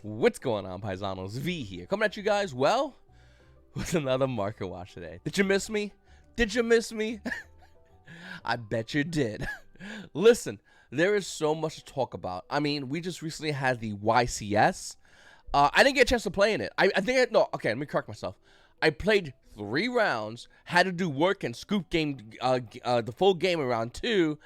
What's going on, Paisanos? V here, coming at you guys, well, with another market watch today. Did you miss me? Did you miss me? I bet you did. Listen, there is so much to talk about. I mean, we just recently had the YCS. I didn't get a chance to play in it. No, okay, let me correct myself. I played 3 rounds, had to do work and scoop game, the full game in round 2,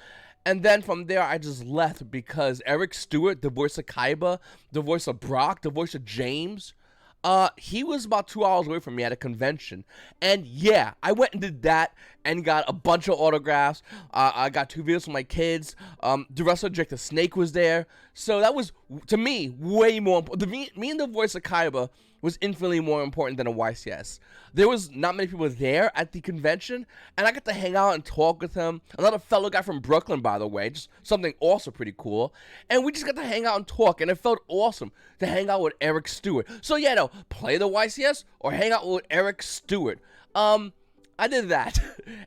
and then from there I just left because Eric Stewart, the voice of Kaiba, the voice of Brock, the voice of James, he was about 2 hours away from me at a convention, and yeah, I went and did that and got a bunch of autographs. I got 2 videos from my kids. The wrestler Jake the Snake was there, so that was, to me, way more important. Me and the voice of Kaiba was infinitely more important than a YCS. There was not many people there at the convention, and I got to hang out and talk with him. Another fellow guy from Brooklyn, by the way, just something also pretty cool. And we just got to hang out and talk, and it felt awesome to hang out with Eric Stewart. So yeah, no, play the YCS or hang out with Eric Stewart. I did that,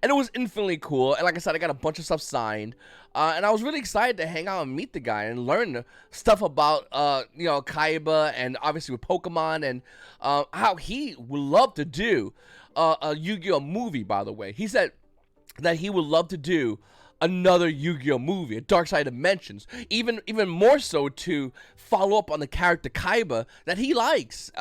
and it was infinitely cool, and like I said, I got a bunch of stuff signed, and I was really excited to hang out and meet the guy and learn stuff about, Kaiba, and obviously with Pokemon, and how he would love to do a Yu-Gi-Oh movie, by the way. He said that he would love to do another Yu-Gi-Oh movie, a Dark Side Dimensions, even more so to follow up on the character Kaiba that he likes.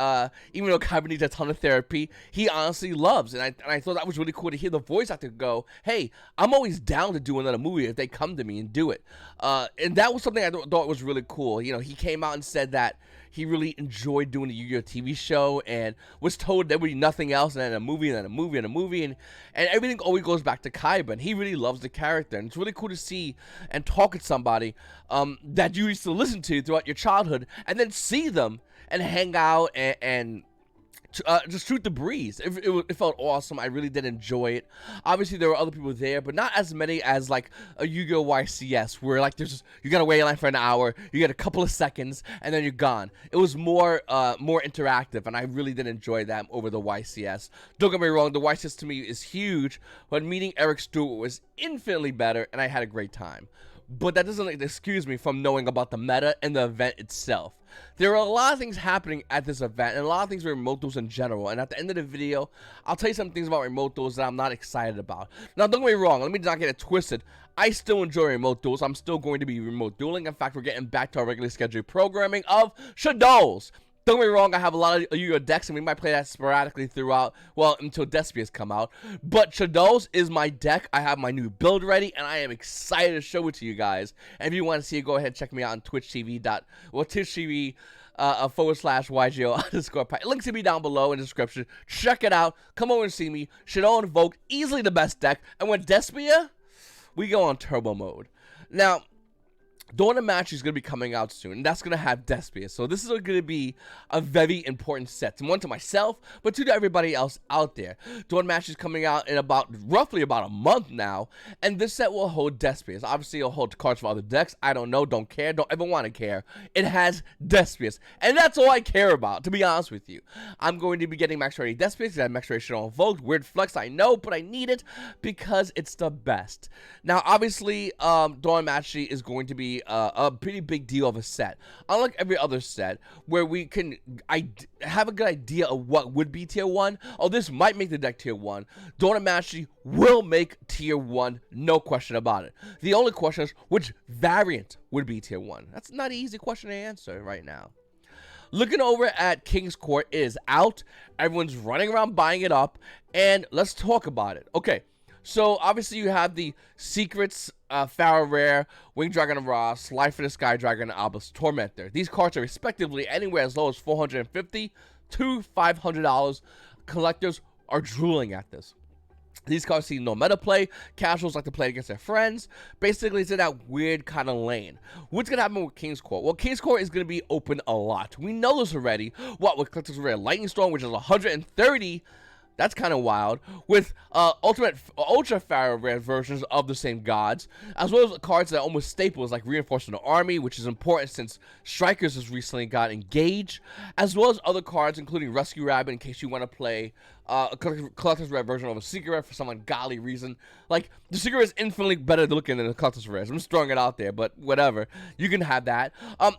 Even though Kaiba needs a ton of therapy, he honestly loves, and I thought that was really cool to hear the voice actor go, hey, I'm always down to do another movie if they come to me and do it. And that was something I thought was really cool. You know, he came out and said that he really enjoyed doing the Yu-Gi-Oh TV show and was told there would be nothing else, and then a movie, and then a movie, and a movie, and everything always goes back to Kaiba, and he really loves the character, and it's really cool to see and talk with somebody that you used to listen to throughout your childhood, and then see them and hang out and just shoot the breeze. It felt awesome. I really did enjoy it. Obviously, there were other people there, but not as many as like a Yu-Gi-Oh YCS, where like you gotta wait in line for an hour, you get a couple of seconds, and then you're gone. It was more interactive, and I really did enjoy that over the YCS. Don't get me wrong, the YCS to me is huge, but meeting Eric Stewart was infinitely better, and I had a great time. But that doesn't excuse me from knowing about the meta and the event itself. There are a lot of things happening at this event, and a lot of things with remote duels in general, and at the end of the video, I'll tell you some things about remote duels that I'm not excited about. Now, don't get me wrong, let me not get it twisted. I still enjoy remote duels. I'm still going to be remote dueling. In fact, we're getting back to our regularly scheduled programming of Shadows. Don't get me wrong, I have a lot of Yu-Gi-Oh decks, and we might play that sporadically throughout, well, until Despia's come out. But Shadows is my deck. I have my new build ready, and I am excited to show it to you guys. And if you want to see it, go ahead and check me out on twitch.tv /YGO_Paisaano. Links to be down below in the description. Check it out. Come over and see me. Shadow Invoke, easily the best deck. And with Despia, we go on turbo mode. Now, Dawn of Match is going to be coming out soon, and that's going to have Despia. So this is going to be a very important set. One to myself, but two to everybody else out there. Dawn of Match is coming out in roughly about a month now, and this set will hold Despias. Obviously, it'll hold cards for other decks. I don't know, don't care, don't ever want to care. It has Despias, and that's all I care about, to be honest with you. I'm going to be getting Max Ready Despias, I have Max Ready Shadow Invoked. Weird flex, I know, but I need it because it's the best. Now, obviously, Dawn of Match is going to be a pretty big deal of a set. Unlike every other set, where we can have a good idea of what would be tier 1, oh, this might make the deck tier 1, Dawn of Match will make tier 1, no question about it. The only question is, which variant would be tier 1? That's not an easy question to answer right now. Looking over at King's Court is out, everyone's running around buying it up, and let's talk about it. Okay. So, obviously, you have the Secrets, Pharaoh Rare, Winged Dragon of Ross, Life of the Sky Dragon, and Albus Tormentor. These cards are respectively anywhere as low as $450 to $500. Collectors are drooling at this. These cards see no meta play. Casuals like to play against their friends. Basically, it's in that weird kind of lane. What's going to happen with King's Court? Well, King's Court is going to be open a lot. We know this already. What, with Collector's Rare Lightning Storm, which is 130 That's kind of wild. With ultimate ultra rare versions of the same gods, as well as cards that are almost staples like Reinforcing the Army, which is important since Strikers has recently got engaged, as well as other cards including Rescue Rabbit in case you want to play a collector's rare version of a secret rare for some ungodly reason. Like, the secret rare is infinitely better looking than the collector's rares. I'm just throwing it out there, but whatever. You can have that.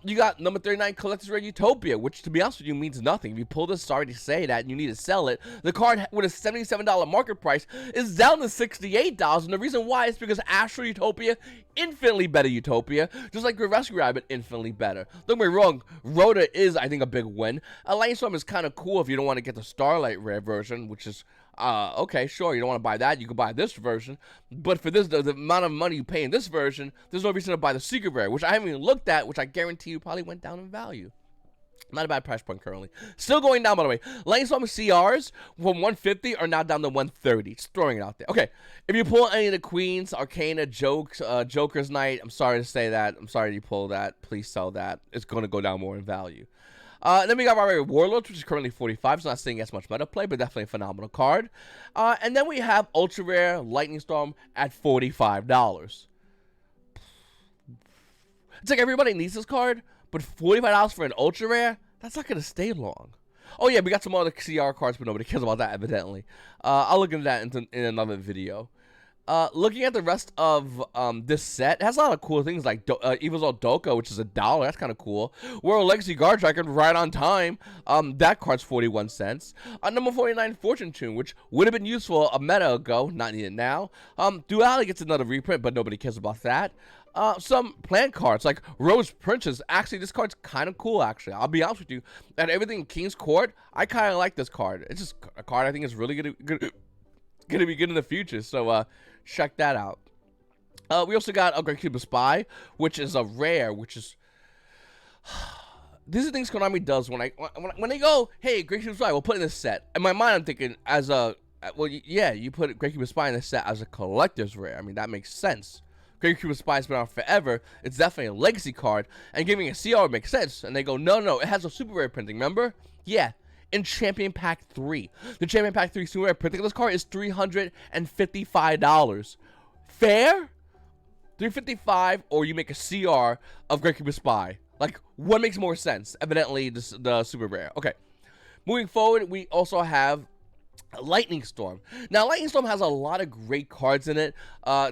You got number 39 collector's rare Utopia, which to be honest with you means nothing. If you pull this, sorry to say that, and you need to sell it. The card with a $77 market price is down to $68, and the reason why is because Astral Utopia, infinitely better Utopia, just like the Rescue Rabbit, infinitely better. Don't get me wrong, Rhoda is, I think, a big win. A Lightning Storm is kind of cool if you don't want to get the Starlight rare version, which is, okay, sure, you don't want to buy that, you can buy this version, but for this, the amount of money you pay in this version, there's no reason to buy the Secret Rare, which I haven't even looked at, which I guarantee you probably went down in value. Not a bad price point currently. Still going down, by the way. Lightning Storm CRs from 150 are now down to 130. Just throwing it out there. Okay, if you pull any of the Queens, Arcana, Joker's Night, I'm sorry to say that. I'm sorry you pull that. Please sell that. It's going to go down more in value. Then we got our Warlords, which is currently 45. It's not seeing as much meta play, but definitely a phenomenal card. And then we have Ultra Rare Lightning Storm at $45. It's like everybody needs this card, but $45 for an Ultra Rare? That's not going to stay long. Oh, yeah, we got some other CR cards, but nobody cares about that, evidently. I'll look into that in another video. Looking at the rest of this set, it has a lot of cool things like Evil's Old Doka, which is $1. That's kind of cool. World Legacy Guard Dragon, right on time. That card's 41 cents. Number 49, Fortune Tune, which would have been useful a meta ago, not needed now. Duel gets another reprint, but nobody cares about that. Some plant cards like Rose Princess. Actually, this card's kind of cool, actually. I'll be honest with you. And everything in King's Court, I kind of like this card. It's just a card I think is really gonna be good in the future. So, check that out. We also got a Great Cuba Spy, which is a rare, which is... These are things Konami does when they go, hey, Great Cuba Spy, we'll put in this set. In my mind, I'm thinking as a... Well, yeah, you put Great Cuba Spy in this set as a collector's rare. I mean, that makes sense. Great Cuba Spy's been out forever. It's definitely a legacy card, and giving a CR makes sense. And they go, no, it has a super rare printing, remember? Yeah, in Champion Pack 3. The Champion Pack 3 super rare printing of this card is $355. Fair? $355, or you make a CR of Great Cuba Spy. Like, what makes more sense? Evidently, the super rare. Okay. Moving forward, we also have Lightning Storm. Now, Lightning Storm has a lot of great cards in it.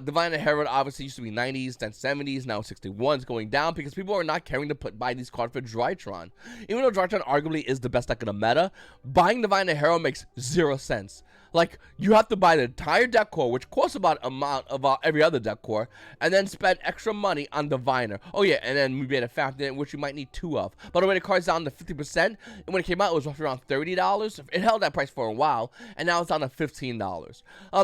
Divine Herald obviously used to be 90s, then 70s, now 61s, going down because people are not caring to buy these cards for Drytron. Even though Drytron arguably is the best deck in the meta, buying Divine Herald makes 0 sense. Like, you have to buy the entire deck core, which costs about amount of every other deck core, and then spend extra money on Diviner. Oh yeah, and then we made a fountain, which you might need 2 of. By the way, the card's down to 50%, and when it came out, it was roughly around $30. It held that price for a while, and now it's down to $15.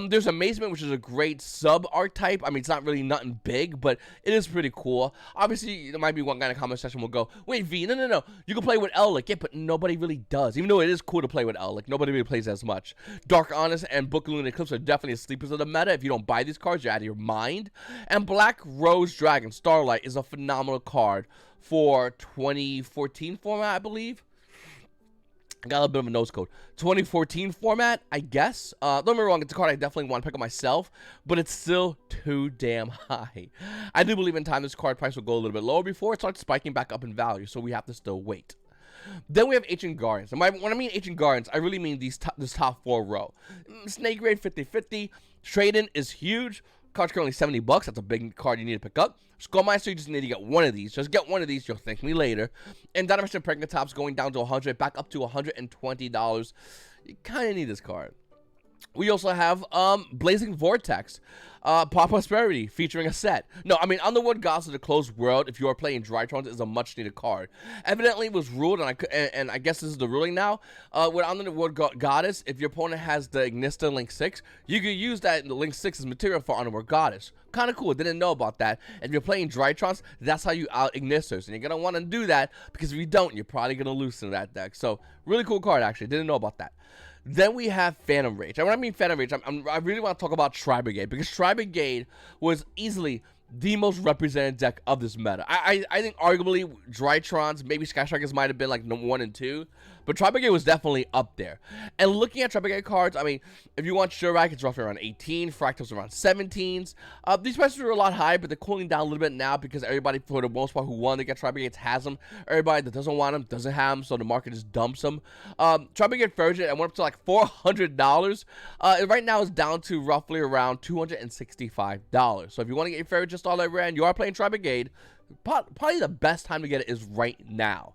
There's Amazement, which is a great sub-archetype. I mean, it's not really nothing big, but it is pretty cool. Obviously, there might be one guy in the comment section will go, wait, V, no. You can play with Ellic, yeah, but nobody really does. Even though it is cool to play with Ellic, nobody really plays as much. Dark Honest and Book of Lunar Eclipse are definitely sleepers of the meta. If you don't buy these cards, you're out of your mind. And Black Rose Dragon Starlight is a phenomenal card for 2014 format, I believe. I got a little bit of a nose code. 2014 format, I guess. Don't get me wrong, it's a card I definitely want to pick up myself, but it's still too damn high. I do believe in time this card price will go a little bit lower before it starts spiking back up in value, so we have to still wait. Then we have Ancient Guardians. And when I mean Ancient Guardians, I really mean this top 4 row. Snake Grade 50-50. Trade-in is huge. Card's currently $70. That's a big card you need to pick up. Skullmeister, you just need to get one of these. Just get one of these, you'll thank me later. And Dynamite Pregnant Tops going down to $100, back up to $120. You kind of need this card. We also have Blazing Vortex, Prosperity, featuring a set. No, I mean, Underworld Gods of the Closed World, if you are playing Drytrons, is a much-needed card. Evidently, it was ruled, and I guess this is the ruling now, with Underworld Goddess, if your opponent has the Ignista Link 6, you can use that Link 6 as material for Underworld Goddess. Kind of cool, didn't know about that. If you're playing Drytrons, that's how you out Ignisters, and you're going to want to do that, because if you don't, you're probably going to lose to that deck. So, really cool card, actually, didn't know about that. Then we have Phantom Rage. And when I mean Phantom Rage, I really want to talk about Tri-Brigade, because Tri-Brigade was easily the most represented deck of this meta. I think arguably Drytrons, maybe Sky Strikers might have been like number 1 and 2, but Tri-Brigade was definitely up there. And looking at Tri-Brigade cards, I mean, if you want Shurak, it's roughly around 18, Fractals around 17s. These prices are a lot higher, but they're cooling down a little bit now because everybody, for the most part, who wanted to get Tri-Brigades has them. Everybody that doesn't want them doesn't have them, so the market just dumps them. Tri-Brigade Ferret, I went up to like $400. Right now it's down to roughly around $265. So if you want to get your Ferret just all that rare and you are playing Tri-Brigade, probably the best time to get it is right now.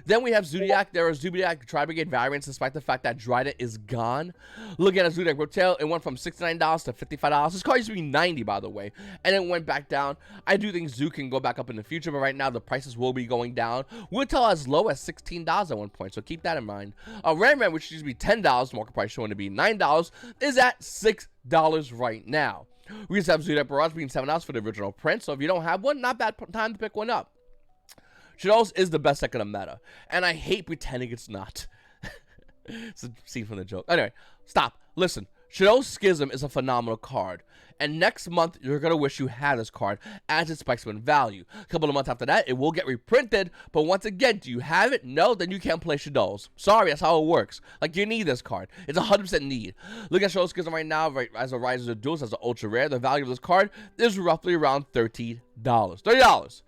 Then we have Zoodiak. There are Zoodiak Tri-Brigade variants, despite the fact that Dryden is gone. Look at a Zoodiak Reptile. It went from $69 to $55. This card used to be $90, by the way, and it went back down. I do think Zoo can go back up in the future, but right now the prices will be going down. Reptile as low as $16 at one point, so keep that in mind. Ram, which used to be $10, market price showing to be $9, is at $6 right now. We just have Zoodiak Barrage being $7 for the original print, so if you don't have one, not bad time to pick one up. Shadows is the best deck in the meta, and I hate pretending it's not. It's a scene from the joke. Anyway, stop. Listen, Shadows Schism is a phenomenal card, and next month you're going to wish you had this card as it spikes in value. A couple of months after that, it will get reprinted, but once again, do you have it? No, then you can't play Shadows. Sorry, that's how it works. Like, you need this card. It's 100% need. Look at Shadows Schism right now, right, as it rises to duels, as an ultra rare. The value of this card is roughly around $30. $30.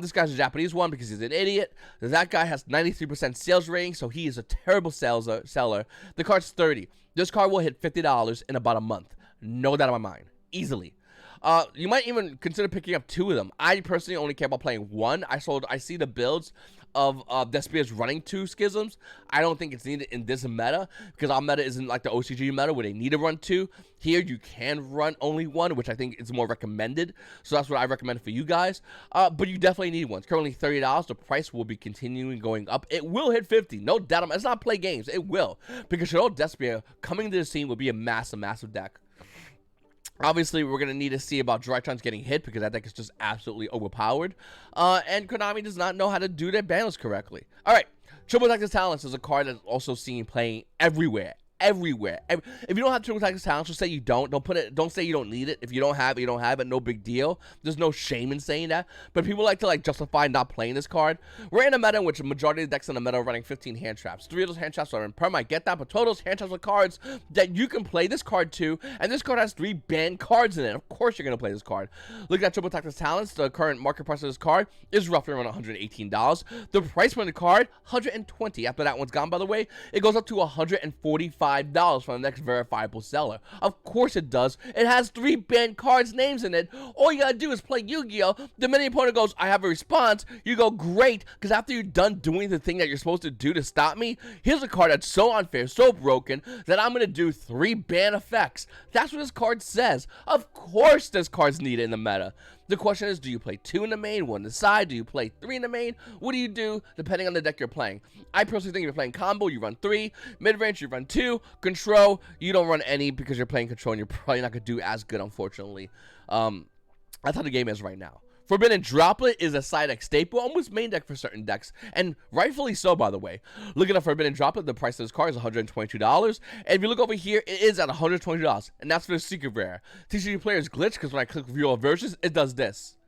This guy's a Japanese one because he's an idiot. That guy has 93% sales rating, so he is a terrible seller. The card's $30. This card will hit $50 in about a month. No doubt in my mind. Easily. You might even consider picking up 2 of them. I personally only care about playing 1. I see the builds of Despia's running 2 Schisms. I don't think it's needed in this meta because our meta isn't like the OCG meta where they need to run 2. Here you can run only 1, which I think is more recommended. So that's what I recommend for you guys. But you definitely need one. It's currently $30. The price will be continuing going up. It will hit 50. No doubt. It's not play games. It will. Because Shadow Despia coming to the scene will be a massive deck. Obviously, we're going to need to see about Drytrons getting hit because that deck is just absolutely overpowered. And Konami does not know how to do their banners correctly. All right, Triple Tactics Talents is a card that's also seen playing everywhere. Everywhere. If you don't have Triple Tactics Talents, just say you don't. Don't say you don't need it. If you don't have it, you don't have it. No big deal. There's no shame in saying that. But people like to justify not playing this card. We're in a meta in which the majority of the decks in the meta are running 15 hand traps. 3 of those hand traps are in perm. I get that, but total hand traps are cards that you can play this card to, and this card has 3 banned cards in it. Of course you're gonna play this card. Look at Triple Tactics Talents. The current market price of this card is roughly around $118. The price for the card, $120. After that one's gone, by the way, it goes up to $145 for the next verifiable seller. Of course it does. It has 3 banned cards names in it. All you gotta do is play Yu-Gi-Oh! The minute your opponent goes, I have a response, you go, great, because after you're done doing the thing that you're supposed to do to stop me, here's a card that's so unfair, so broken, that I'm gonna do 3 ban effects. That's what this card says. Of course this card's needed in the meta. The question is, do you play 2 in the main, 1 in the side? Do you play 3 in the main? What do you do depending on the deck you're playing? I personally think if you're playing combo, you run 3. Mid-range, you run 2. Control, you don't run any because you're playing control and you're probably not going to do as good, unfortunately. That's how the game is right now. Forbidden Droplet is a side deck staple, almost main deck for certain decks, and rightfully so, by the way. Looking at Forbidden Droplet, the price of this card is $122, and if you look over here, it is at $120, and that's for the secret rare. TCG players glitch, because when I click view all versions, it does this.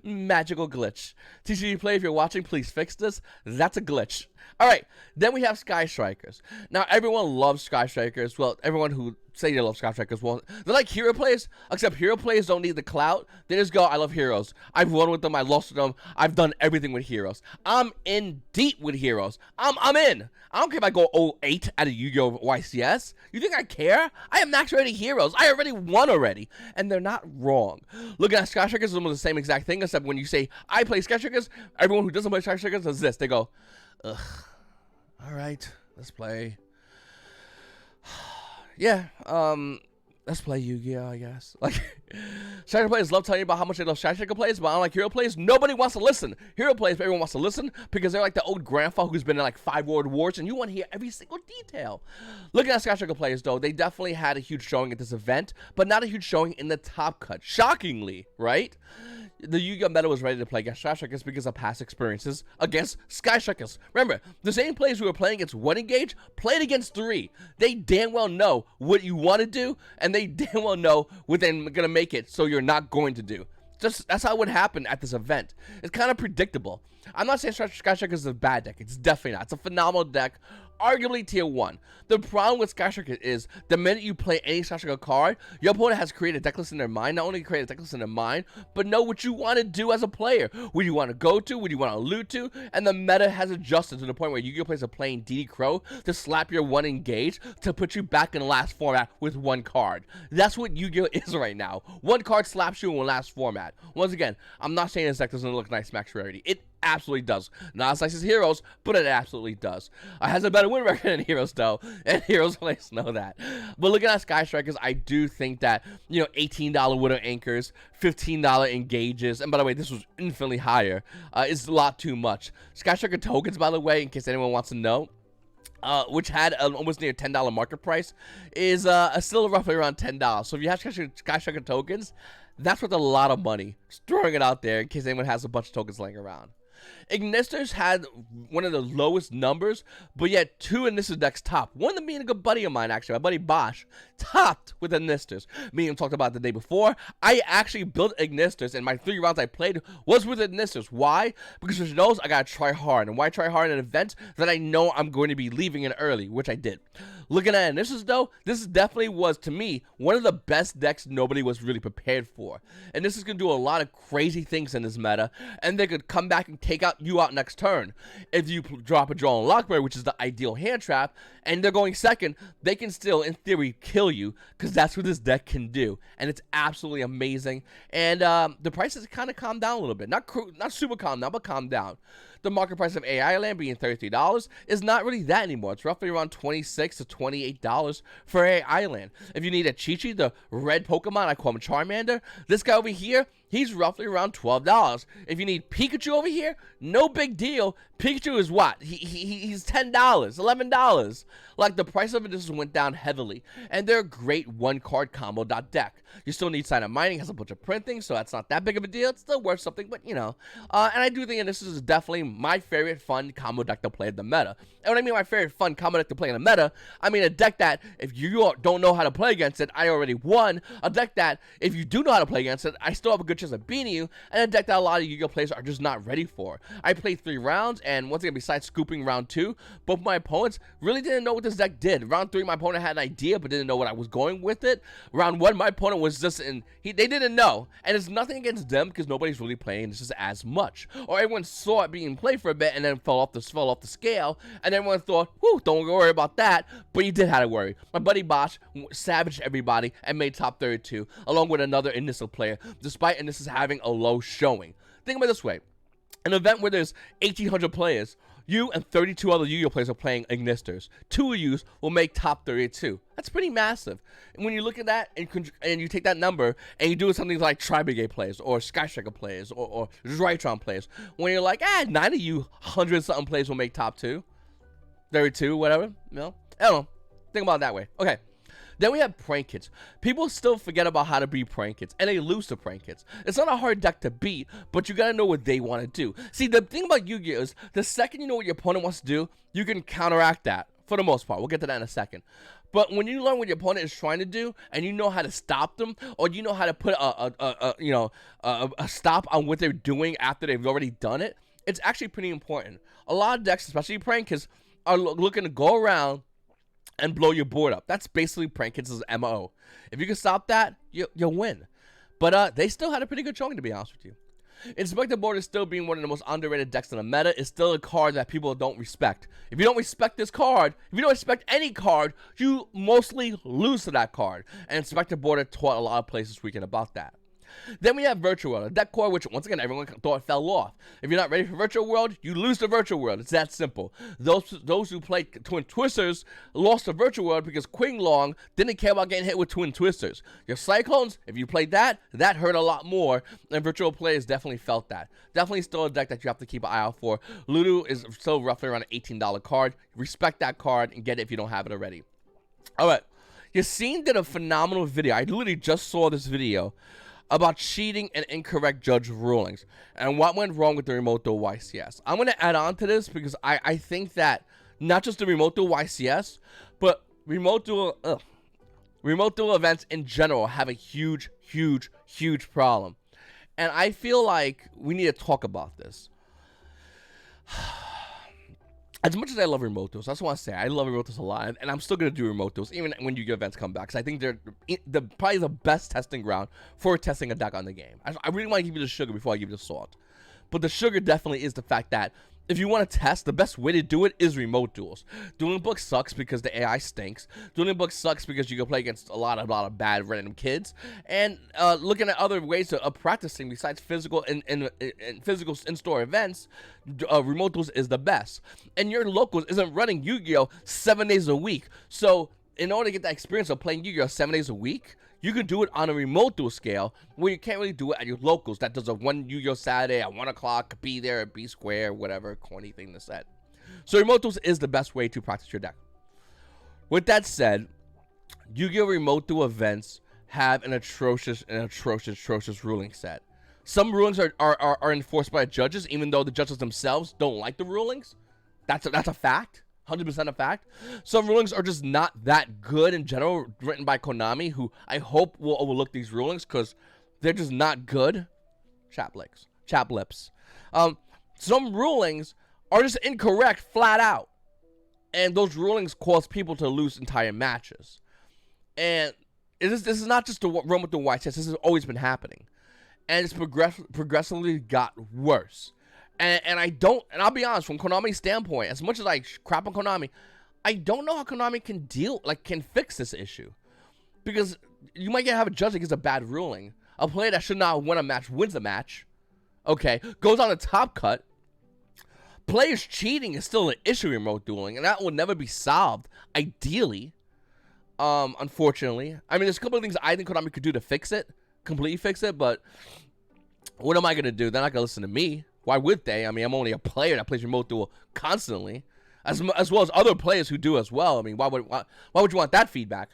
Magical glitch. TCG player, if you're watching, please fix this. That's a glitch. Alright, then we have Sky Strikers. Now, everyone loves Sky Strikers. Well, everyone who say they love Sky Strikers, well, they're like hero players, except hero players don't need the clout. They just go, I love heroes. I've won with them, I lost with them, I've done everything with heroes. I'm in deep with heroes. I'm in. I don't care if I go 08 at a Yu-Gi-Oh! YCS. You think I care? I have max rated heroes. I already won already. And they're not wrong. Looking at Sky Strikers is almost the same exact thing, except when you say, I play Sky Strikers, everyone who doesn't play Sky Strikers does this. They go, ugh. Alright, let's play. Yeah, let's play Yu-Gi-Oh, I guess. Like, Striker players love telling you about how much they love Striker players, but unlike hero players, nobody wants to listen. Hero players, everyone wants to listen because they're like the old grandpa who's been in like 5 World Wars, and you want to hear every single detail. Looking at Striker players, though, they definitely had a huge showing at this event, but not a huge showing in the top cut. Shockingly, right? the Yu-Gi-Oh meta was ready to play against Sky Strikers because of past experiences against Sky Strikers. Remember, the same players who were playing against 1 Engage played against 3. They damn well know what you want to do, and they damn well know what they're going to make it so you're not going to do. That's how it would happen at this event. It's kind of predictable. I'm not saying Sky Strikers is a bad deck. It's definitely not. It's a phenomenal deck. Arguably tier 1. The problem with Sky Striker is the minute you play any Sky Striker card, your opponent has created a deck list in their mind. Not only create a deck list in their mind, but know what you want to do as a player. Where you want to go to, where you want to loot to, and the meta has adjusted to the point where Yu-Gi-Oh players are playing DD Crow to slap your 1 Engage to put you back in the last format with 1 card. That's what Yu-Gi-Oh is right now. 1 card slaps you in last format. Once again, I'm not saying this deck doesn't look nice max rarity. It absolutely does. Not as nice as Heroes, but it absolutely does. It has a better win record than Heroes, though, and Heroes players know that. But looking at Sky Strikers, I do think that, you know, $18 Widow Anchors, $15 Engages, and by the way, this was infinitely higher, is a lot too much. Sky Striker tokens, by the way, in case anyone wants to know, which had almost near $10 market price, is still roughly around $10. So if you have Sky Striker tokens, that's worth a lot of money. Just throwing it out there in case anyone has a bunch of tokens laying around. Ignisters had one of the lowest numbers, but yet 2 Ignister decks topped. One of them being a good buddy of mine, actually, my buddy Bosch, topped with Ignisters. Me and him talked about it the day before. I actually built Ignisters, and my 3 rounds I played was with Ignisters. Why? Because for those, I gotta try hard. And why try hard in an event that I know I'm going to be leaving in early, which I did. Looking at Ignisters, though, this definitely was, to me, one of the best decks nobody was really prepared for. And this is going to do a lot of crazy things in this meta, and they could come back and take you out next turn. If you drop a draw on Lockberry, which is the ideal hand trap, and they're going second, they can still, in theory, kill you, because that's what this deck can do. And it's absolutely amazing. And the prices kind of calmed down a little bit. Not super calm down, but calmed down. The market price of AI land being $33 is not really that anymore. It's roughly around $26 to $28 for AI land. If you need a Chi-Chi, the red Pokemon, I call him Charmander, this guy over here, he's roughly around $12. If you need Pikachu over here, no big deal. Pikachu is what? He's $10, $11. Like, the price of it just went down heavily. And they're a great 1-card combo deck. You still need Sign of Mining, has a bunch of printing, so that's not that big of a deal. It's still worth something, but you know. And I do think that this is definitely my favorite fun combo deck to play in the meta. And when I mean my favorite fun combo deck to play in the meta, I mean a deck that, if you don't know how to play against it, I already won. A deck that, if you do know how to play against it, I still have a good chance of beating you. And a deck that a lot of Yu-Gi-Oh players are just not ready for. I played 3 rounds, and once again, besides scooping round 2, both my opponents really didn't know what this deck did. Round 3, my opponent had an idea, but didn't know what I was going with it. Round 1, my opponent was just they didn't know. And it's nothing against them, because nobody's really playing this just as much. Or everyone saw it being played for a bit, and then fell off the scale, and everyone thought, whew, don't worry about that. But you did have to worry. My buddy Bosch savaged everybody and made top 32, along with another Initial player, despite Initial having a low showing. Think about it this way. An event where there's 1,800 players, you and 32 other Yu-Gi-Oh players are playing Ignisters. 2 of you will make top 32. That's pretty massive. And when you look at that and you take that number and you do something like Tri-Brigade players or Sky Striker players or Drytron players, when you're like, 9 of you 100-something players will make top 2, 32, whatever, you know? I don't know. Think about it that way. Okay. Then we have Prank Kids. People still forget about how to beat Prank Kids, and they lose to Prank Kids. It's not a hard deck to beat, but you gotta know what they want to do. See, the thing about Yu-Gi-Oh is, the second you know what your opponent wants to do, you can counteract that, for the most part. We'll get to that in a second. But when you learn what your opponent is trying to do, and you know how to stop them, or you know how to put a stop on what they're doing after they've already done it, it's actually pretty important. A lot of decks, especially Prank Kids, are looking to go around and blow your board up. That's basically Prank Kids' MO. If you can stop that, you'll win. But they still had a pretty good showing, to be honest with you. Inspector Board is still being one of the most underrated decks in the meta. It's still a card that people don't respect. If you don't respect this card, if you don't respect any card, you mostly lose to that card. And Inspector Board taught a lot of players this weekend about that. Then we have Virtual World, a deck core which, once again, everyone thought fell off. If you're not ready for Virtual World, you lose to Virtual World. It's that simple. Those who played Twin Twisters lost to Virtual World because Quing Long didn't care about getting hit with Twin Twisters. Your Cyclones, if you played that hurt a lot more, and Virtual players definitely felt that. Definitely still a deck that you have to keep an eye out for. Ludo is still roughly around an $18 card. Respect that card and get it if you don't have it already. All right. Yassine did a phenomenal video. I literally just saw this video. about cheating and incorrect judge rulings and what went wrong with the remote duel YCS. I'm going to add on to this because I think that not just the remote duel YCS, but remote duel events in general have a huge problem. And I feel like we need to talk about this. As much as I love remote duels, I just want to say I love remote duels a lot, and I'm still going to do remote duels even when Yu-Gi-Oh events come back, because I think they're probably the best testing ground for testing a deck on the game. I really want to give you the sugar before I give you the salt. But the sugar definitely is the fact that if you want to test, the best way to do it is remote duels. Dueling Book sucks because the AI stinks. Dueling Book sucks because you can play against a lot of bad random kids. And looking at other ways of practicing besides physical and physical in-store events, remote duels is the best. And your locals isn't running Yu-Gi-Oh 7 days a week. So in order to get that experience of playing Yu-Gi-Oh 7 days a week, you can do it on a remote duel scale where you can't really do it at your locals. That does a one Yu-Gi-Oh Saturday at 1 o'clock, be there at B Square, whatever corny thing to say. So remote duels is the best way to practice your deck. With that said, Yu-Gi-Oh remote duel events have an atrocious ruling set. Some rulings are enforced by judges, even though the judges themselves don't like the rulings. That's a fact. 100% a fact. Some rulings are just not that good in general, written by Konami, who I hope will overlook these rulings because they're just not good. Chap lips. Some rulings are just incorrect flat out, and those rulings cause people to lose entire matches. And this is not just the run with the YCS. This has always been happening, and it's progressively got worse. And I'll be honest, from Konami's standpoint, as much as I crap on Konami, I don't know how Konami can fix this issue. Because you might have a judge that gives a bad ruling. A player that should not win a match wins a match. Okay, goes on a top cut. Players cheating is still an issue in remote dueling, and that will never be solved, ideally. Unfortunately. I mean, there's a couple of things I think Konami could do to fix it, completely fix it, but what am I going to do? They're not going to listen to me. Why would they? I mean, I'm only a player that plays remote duel constantly, as well as other players who do as well. I mean, why would you want that feedback?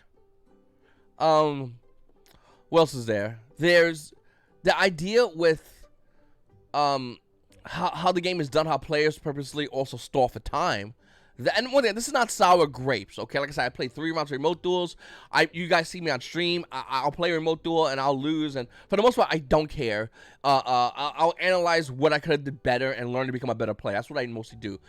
What else is there? There's the idea with how the game is done, how players purposely also stall for time. And one thing, this is not sour grapes, okay? Like I said, I played 3 rounds of remote duels. You guys see me on stream. I'll play a remote duel and I'll lose, and for the most part, I don't care. I'll analyze what I could have did better and learn to become a better player. That's what I mostly do.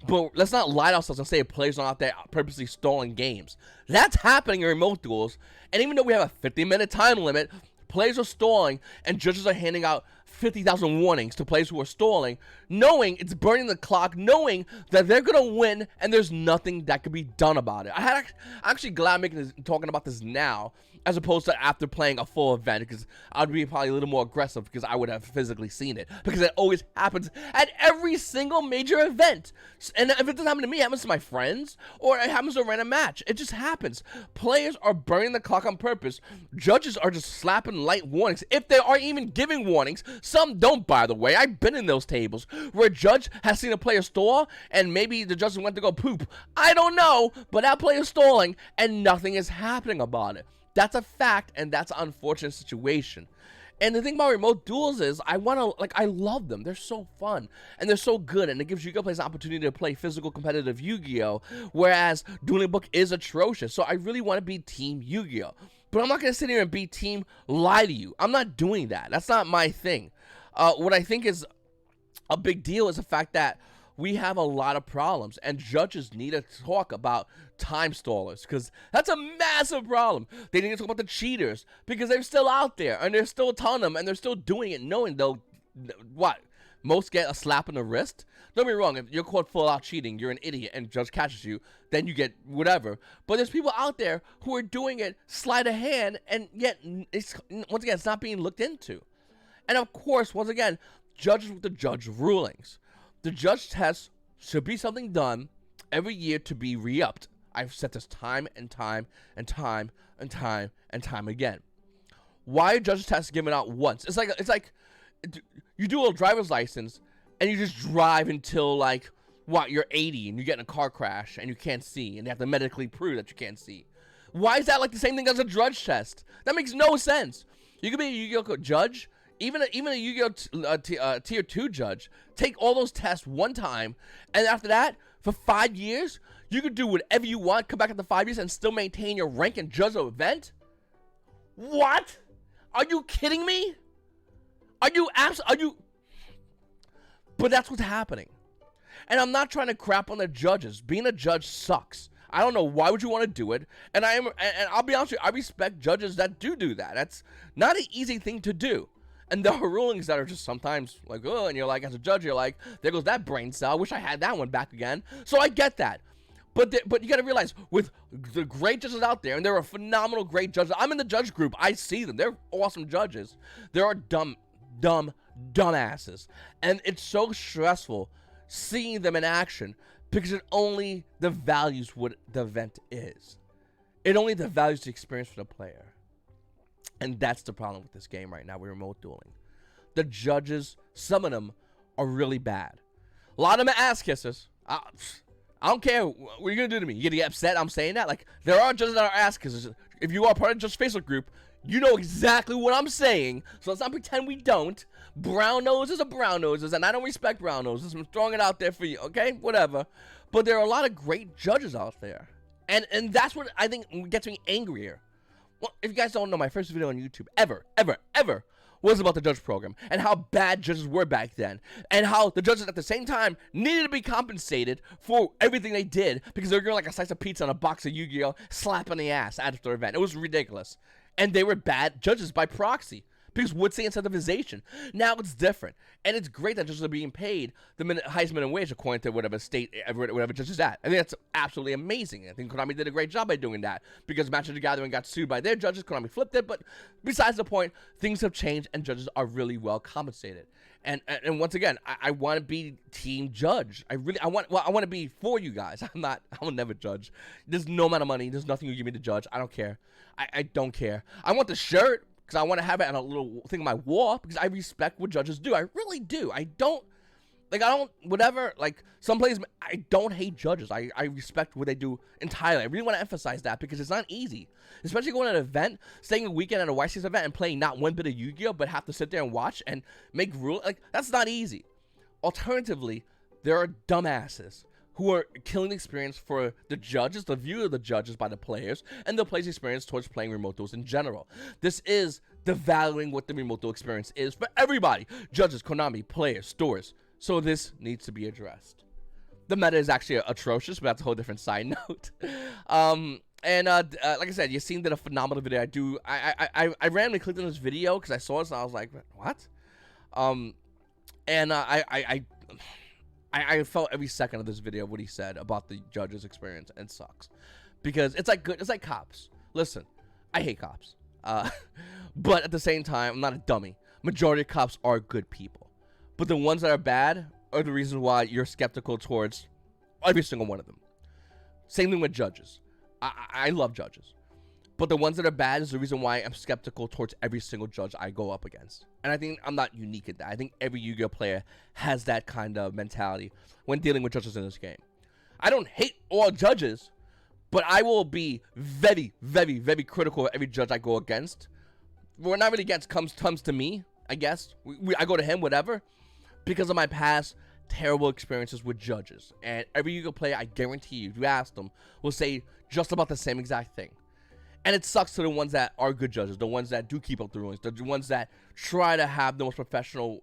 But let's not lie to ourselves and say players are out there purposely stalling games. That's happening in remote duels, and even though we have a 50-minute time limit, players are stalling, and judges are handing out 50,000 warnings to players who are stalling, knowing it's burning the clock, knowing that they're going to win, and there's nothing that could be done about it. I'm actually glad I'm talking about this now, as opposed to after playing a full event, because I'd be probably a little more aggressive, because I would have physically seen it, because it always happens at every single major event. And if it doesn't happen to me, it happens to my friends, or it happens to a random match. It just happens. Players are burning the clock on purpose. Judges are just slapping light warnings, if they are even giving warnings. Some don't, by the way. I've been in those tables where a judge has seen a player stall, and maybe the judge went to go poop. I don't know, but that player's stalling, and nothing is happening about it. That's a fact, and that's an unfortunate situation. And the thing about remote duels is, I love them. They're so fun, and they're so good, and it gives Yu-Gi-Oh players an opportunity to play physical competitive Yu-Gi-Oh, whereas Dueling Book is atrocious. So I really want to be Team Yu-Gi-Oh. But I'm not going to sit here and be Team Lie to You. I'm not doing that. That's not my thing. What I think is a big deal is the fact that we have a lot of problems, and judges need to talk about time stallers, because that's a massive problem. They need to talk about the cheaters, because they're still out there, and they're still telling them, and they're still doing it, knowing they'll, most get a slap on the wrist. Don't get me wrong, if you're caught full out cheating, you're an idiot, and judge catches you, then you get whatever. But there's people out there who are doing it sleight of hand, and yet, once again, it's not being looked into. And of course, once again, judges with the judge rulings. The judge test should be something done every year to be re-upped. I've said this time and time again. Why are judge tests given out once? It's like you do a driver's license and you just drive until you're 80 and you get in a car crash and you can't see, and they have to medically prove that you can't see. Why is that like the same thing as a judge test? That makes no sense. You could be a Yu-Gi-Oh judge, even a Yu-Gi-Oh tier 2 judge. Take all those tests one time, and after that, for 5 years, you could do whatever you want. Come back after 5 years and still maintain your rank and judge an event. What? Are you kidding me? Are you? But that's what's happening. And I'm not trying to crap on the judges. Being a judge sucks. I don't know why would you want to do it. And I'll be honest with you, I respect judges that do that. That's not an easy thing to do. And there are rulings that are just sometimes like, oh, and you're like, as a judge, you're like, there goes that brain cell. I wish I had that one back again. So I get that. But you got to realize, with the great judges out there, and there are phenomenal great judges. I'm in the judge group. I see them. They're awesome judges. There are dumbasses. And it's so stressful seeing them in action because it only devalues what the event is. It only devalues the experience for the player. And that's the problem with this game right now with remote dueling. The judges, some of them are really bad. A lot of them are ass kissers. I don't care what you're going to do to me. You're going to get upset I'm saying that? Like, there are judges that are ass kissers. If you are part of the Judge Facebook group, you know exactly what I'm saying. So let's not pretend we don't. Brown noses are brown noses, and I don't respect brown noses. I'm throwing it out there for you, okay? Whatever. But there are a lot of great judges out there. And that's what I think gets me angrier. Well, if you guys don't know, my first video on YouTube ever was about the judge program and how bad judges were back then, and how the judges at the same time needed to be compensated for everything they did because they were getting like a slice of pizza and a box of Yu-Gi-Oh slap on the ass after the event. It was ridiculous. And they were bad judges by proxy because what's the incentivization? Now it's different, and it's great that judges are being paid the highest minimum wage according to whatever state, whatever judge is at. I think that's absolutely amazing. I think Konami did a great job by doing that because Magic the Gathering got sued by their judges. Konami flipped it, but besides the point, things have changed, and judges are really well compensated. And once again, I want to be team judge. I want to be for you guys. I will never judge. There's no amount of money. There's nothing you give me to judge. I don't care. I don't care. I want the shirt because I want to have it on a little thing on my wall because I respect what judges do. I really do. I don't, whatever, like, some places, I don't hate judges. I respect what they do entirely. I really want to emphasize that because it's not easy. Especially going to an event, staying a weekend at a YCS event and playing not one bit of Yu-Gi-Oh, but have to sit there and watch and make rules. Like, that's not easy. Alternatively, there are dumbasses who are killing the experience for the judges, the view of the judges by the players, and the players' experience towards playing remote duels in general. This is devaluing what the remote duel experience is for everybody. Judges, Konami, players, stores. So this needs to be addressed. The meta is actually atrocious, but that's a whole different side note. Like I said, you seen that a phenomenal video. I randomly clicked on this video because I saw this and I was like, what? I felt every second of this video what he said about the judge's experience, and it sucks because it's like cops. Listen, I hate cops, but at the same time, I'm not a dummy. Majority of cops are good people, but the ones that are bad are the reason why you're skeptical towards every single one of them. Same thing with judges. I love judges, but the ones that are bad is the reason why I'm skeptical towards every single judge I go up against. And I think I'm not unique in that. I think every Yu-Gi-Oh player has that kind of mentality when dealing with judges in this game. I don't hate all judges, but I will be very, very, very critical of every judge I go against. We're not really against, comes to me, I guess. I go to him, whatever, because of my past terrible experiences with judges. And every Yu-Gi-Oh player, I guarantee you, if you ask them, will say just about the same exact thing. And it sucks to the ones that are good judges, the ones that do keep up the rulings, the ones that try to have the most professional,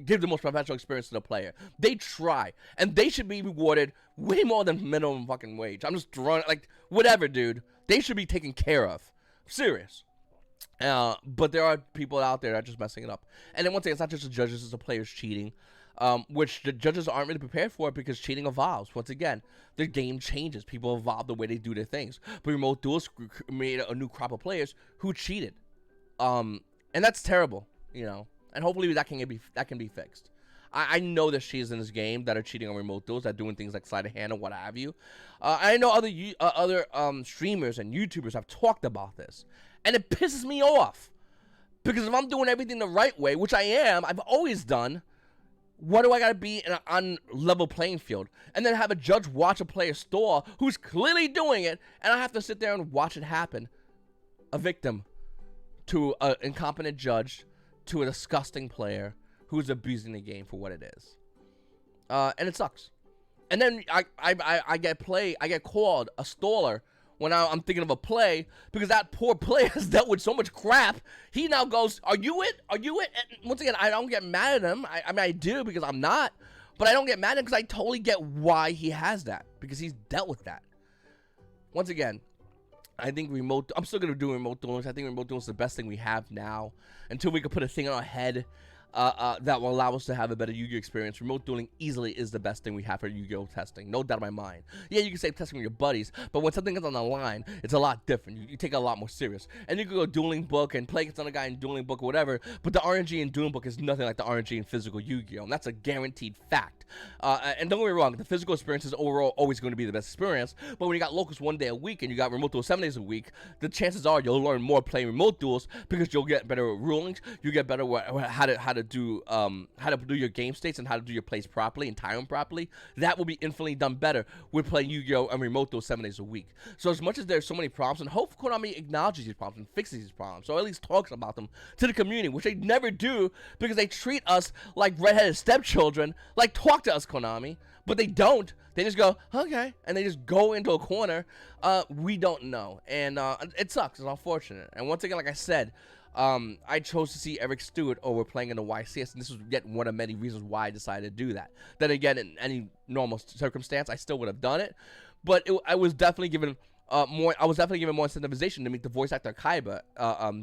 give the most professional experience to the player. They try, and they should be rewarded way more than minimum fucking wage. I'm just throwing, like, whatever, dude. They should be taken care of. Serious. But there are people out there that are just messing it up. And then one thing, it's not just the judges, it's the players cheating. Which the judges aren't really prepared for because cheating evolves. Once again, the game changes. People evolve the way they do their things. But remote duels made a new crop of players who cheated, and that's terrible, you know. And hopefully that can be fixed. I know there's cheaters in this game that are cheating on remote duels, that are doing things like sleight of hand or what have you. I know other streamers and YouTubers have talked about this, and it pisses me off because if I'm doing everything the right way, which I am, I've always done. What do I gotta be in an unlevel playing field? And then have a judge watch a player stall who's clearly doing it, and I have to sit there and watch it happen. A victim to an incompetent judge to a disgusting player who's abusing the game for what it is. And it sucks. And then I get called a staller when I'm thinking of a play, because that poor player has dealt with so much crap. He now goes, are you it? Are you it? And once again, I don't get mad at him. I mean, I do, because I'm not. But I don't get mad at him because I totally get why he has that, because he's dealt with that. Once again, I think I'm still going to do remote dueling. I think remote dueling is the best thing we have now. Until we can put a thing on our head that will allow us to have a better Yu-Gi-Oh experience. Remote dueling easily is the best thing we have for Yu-Gi-Oh testing. No doubt in my mind. Yeah, you can say testing with your buddies, but when something is on the line, it's a lot different. You take it a lot more serious. And you can go dueling book and play against another guy in dueling book or whatever, but the RNG in dueling book is nothing like the RNG in physical Yu-Gi-Oh! And that's a guaranteed fact. And don't get me wrong, the physical experience is overall always going to be the best experience, but when you got locals 1 day a week and you got remote duels 7 days a week, the chances are you'll learn more playing remote duels, because you'll get better rulings, you get better how to do your game states and how to do your plays properly and time them properly. That will be infinitely done better with playing Yu-Gi-Oh! And remote duels 7 days a week. So as much as there's so many problems, and hope Konami acknowledges these problems and fixes these problems, or at least talks about them to the community, which they never do, because they treat us like redheaded stepchildren. Like, talk to us, Konami. But they don't. They just go, okay, and they just go into a corner. We don't know, and it sucks. It's unfortunate. And once again, like I said, I chose to see Eric Stewart over playing in the YCS, and this was yet one of many reasons why I decided to do that. Then again, in any normal circumstance, I still would have done it, but I was definitely given more. I was definitely given more incentivization to meet the voice actor Kaiba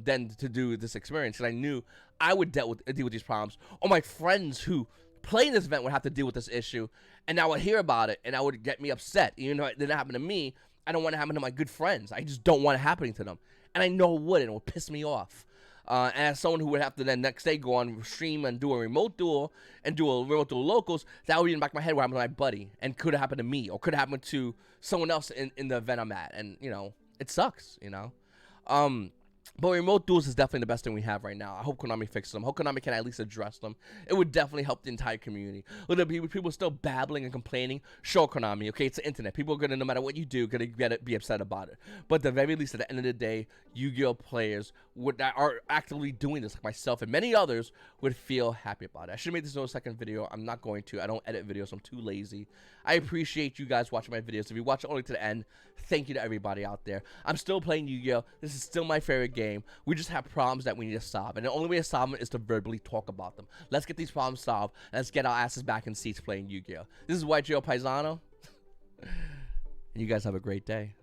than to do this experience, because I knew I would deal with these problems, or my friends who play in this event would have to deal with this issue, and I would hear about it, and I would get me upset. Even though it didn't happen to me, I don't want it to happen to my good friends. I just don't want it happening to them, and I know it would, and it would piss me off. And as someone who would have to then next day go on stream and do a remote duel and do a remote duel locals, that would be in the back of my head what happened to my buddy, and could have happened to me, or could have happened to someone else in the event I'm at, and you know, it sucks, you know. But remote duels is definitely the best thing we have right now. I hope Konami fixes them. I hope Konami can at least address them. It would definitely help the entire community. Look at people still babbling and complaining. Sure, Konami, okay, it's the internet. People are gonna, no matter what you do, gonna be upset about it. But at the very least, at the end of the day, Yu-Gi-Oh players are actively doing this, like myself and many others, would feel happy about it. I should have made this no second video. I'm not going to. I don't edit videos. I'm too lazy. I appreciate you guys watching my videos. If you watch it only to the end, thank you to everybody out there. I'm still playing Yu-Gi-Oh. This is still my favorite game. We just have problems that we need to solve, and the only way to solve them is to verbally talk about them. Let's get these problems solved, and let's get our asses back in seats playing Yu-Gi-Oh. This is YGOPaisano, and you guys have a great day.